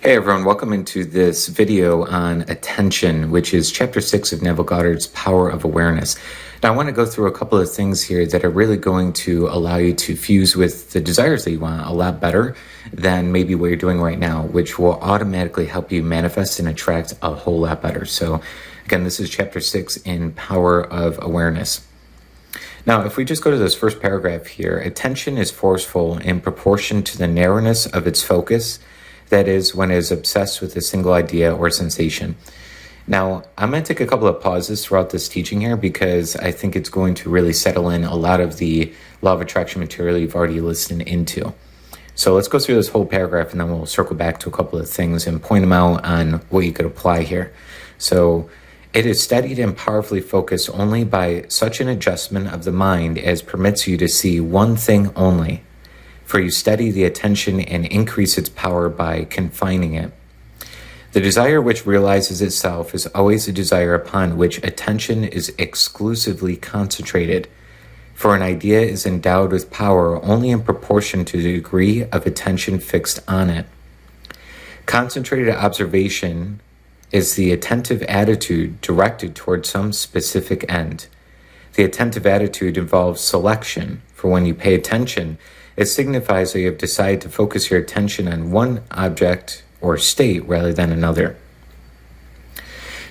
Hey everyone, welcome into this video on attention, which is chapter 6 of Neville Goddard's Power of Awareness. Now I want to go through a couple of things here that are really going to allow you to fuse with the desires that you want a lot better than maybe what you're doing right now, which will automatically help you manifest and attract a whole lot better. So again, this is chapter 6 in Power of Awareness. Now, if we just go to this first paragraph here, attention is forceful in proportion to the narrowness of its focus. That is, when it is obsessed with a single idea or sensation. Now, I'm going to take a couple of pauses throughout this teaching here because I think it's going to really settle in a lot of the law of attraction material you've already listened into. So let's go through this whole paragraph and then we'll circle back to a couple of things and point them out on what you could apply here. So, it is studied and powerfully focused only by such an adjustment of the mind as permits you to see one thing only. For you study the attention and increase its power by confining it. The desire which realizes itself is always a desire upon which attention is exclusively concentrated, for an idea is endowed with power only in proportion to the degree of attention fixed on it. Concentrated observation is the attentive attitude directed toward some specific end. The attentive attitude involves selection, for when you pay attention, it signifies that you have decided to focus your attention on one object or state rather than another.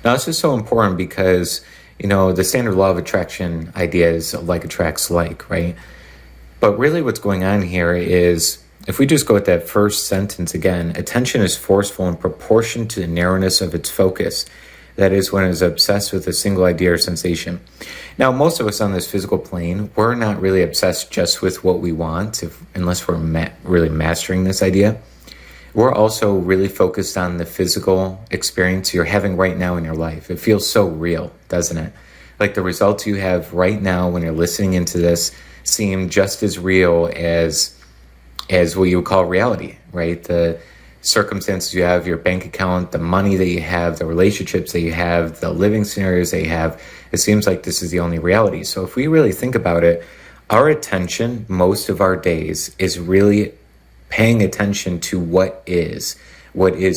Now, this is so important because, the standard law of attraction idea is like attracts like, right? But really what's going on here is, if we just go with that first sentence again, attention is forceful in proportion to the narrowness of its focus. That is, when it is obsessed with a single idea or sensation. Now, most of us on this physical plane, we're not really obsessed just with what we want, unless we're really mastering this idea. We're also really focused on the physical experience you're having right now in your life. It feels so real, doesn't it? Like the results you have right now when you're listening into this seem just as real as what you would call reality, right? The circumstances you have, your bank account, the money that you have, the relationships that you have, the living scenarios that you have, it seems like this is the only reality. So if we really think about it, our attention most of our days is really paying attention to what is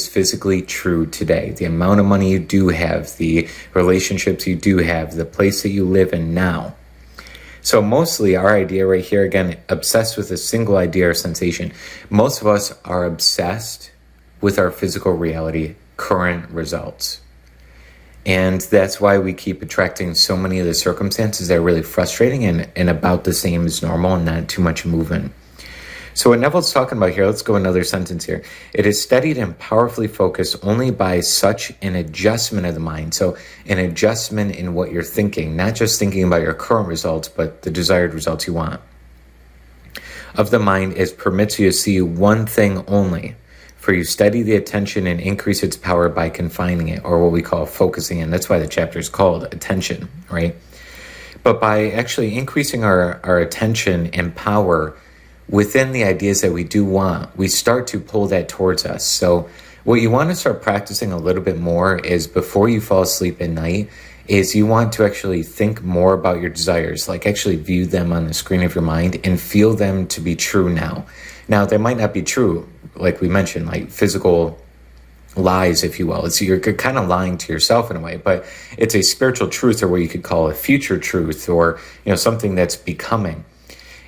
physically true today. The amount of money you do have, the relationships you do have, the place that you live in now. So mostly our idea right here, again, obsessed with a single idea or sensation. Most of us are obsessed with our physical reality, current results. And that's why we keep attracting so many of the circumstances that are really frustrating and about the same as normal and not too much movement. So what Neville's talking about here, let's go another sentence here. It is studied and powerfully focused only by such an adjustment of the mind. So an adjustment in what you're thinking, not just thinking about your current results, but the desired results you want. Of the mind as permits you to see one thing only. For you study the attention and increase its power by confining it, or what we call focusing in. That's why the chapter is called attention, right? But by actually increasing our attention and power within the ideas that we do want, we start to pull that towards us. So what you want to start practicing a little bit more is before you fall asleep at night, is you want to actually think more about your desires, like actually view them on the screen of your mind and feel them to be true now. Now, they might not be true, like we mentioned, like physical lies, if you will. You're kind of lying to yourself in a way, but it's a spiritual truth, or what you could call a future truth, or something that's becoming.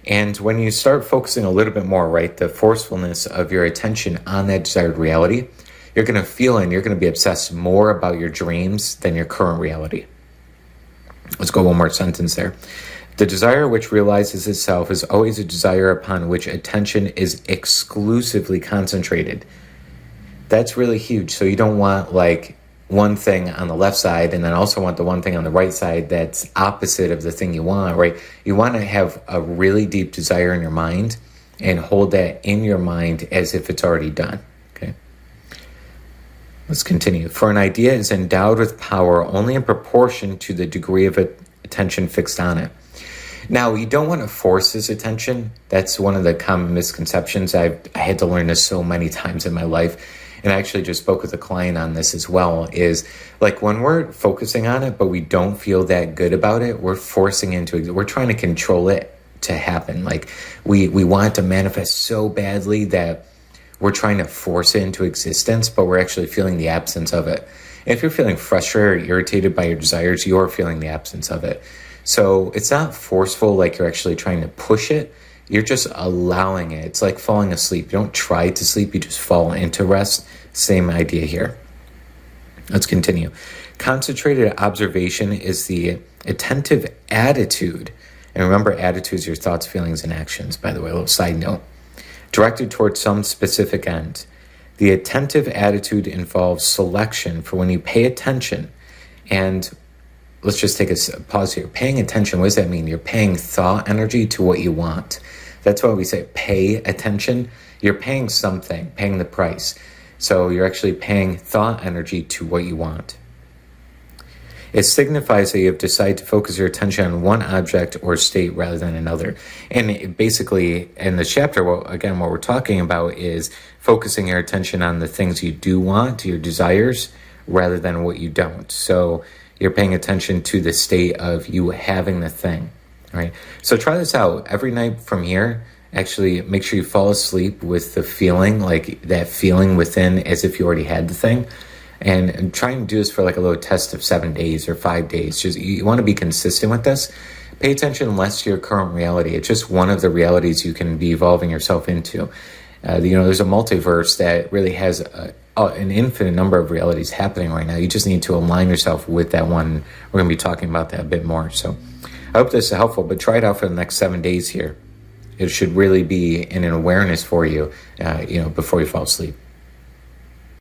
And when you start focusing a little bit more, right, the forcefulness of your attention on that desired reality, you're going to feel and you're going to be obsessed more about your dreams than your current reality. Let's go one more sentence there. The desire which realizes itself is always a desire upon which attention is exclusively concentrated. That's really huge. So you don't want like one thing on the left side and then also want the one thing on the right side that's opposite of the thing you want, right? You want to have a really deep desire in your mind and hold that in your mind as if it's already done, okay? Let's continue. For an idea is endowed with power only in proportion to the degree of attention fixed on it. Now, you don't want to force his attention. That's one of the common misconceptions. I had to learn this so many times in my life. And I actually just spoke with a client on this as well, is like when we're focusing on it, but we don't feel that good about it, we're forcing into it. We're trying to control it to happen. Like we want it to manifest so badly that we're trying to force it into existence, but we're actually feeling the absence of it. If you're feeling frustrated or irritated by your desires, you're feeling the absence of it. So it's not forceful, like you're actually trying to push it. You're just allowing it. It's like falling asleep. You don't try to sleep, you just fall into rest. Same idea here. Let's continue. Concentrated observation is the attentive attitude. And remember, attitudes, your thoughts, feelings, and actions, by the way, a little side note. Directed towards some specific end. The attentive attitude involves selection for when you pay attention. And let's just take a pause here. Paying attention, what does that mean? You're paying thought energy to what you want. That's why we say pay attention. You're paying something, paying the price. So you're actually paying thought energy to what you want. It signifies that you have decided to focus your attention on one object or state rather than another. And basically, in the chapter, what we're talking about is focusing your attention on the things you do want, your desires, rather than what you don't. So you're paying attention to the state of you having the thing, right? So try this out. Every night from here, actually make sure you fall asleep with the feeling, like that feeling within as if you already had the thing. And try and do this for like a little test of 7 days or 5 days. Just you want to be consistent with this. Pay attention less to your current reality. It's just one of the realities you can be evolving yourself into. There's a multiverse that really has an infinite number of realities happening right now. You just need to align yourself with that one. We're going to be talking about that a bit more. So I hope this is helpful, but try it out for the next 7 days here. It should really be an awareness for you, before you fall asleep.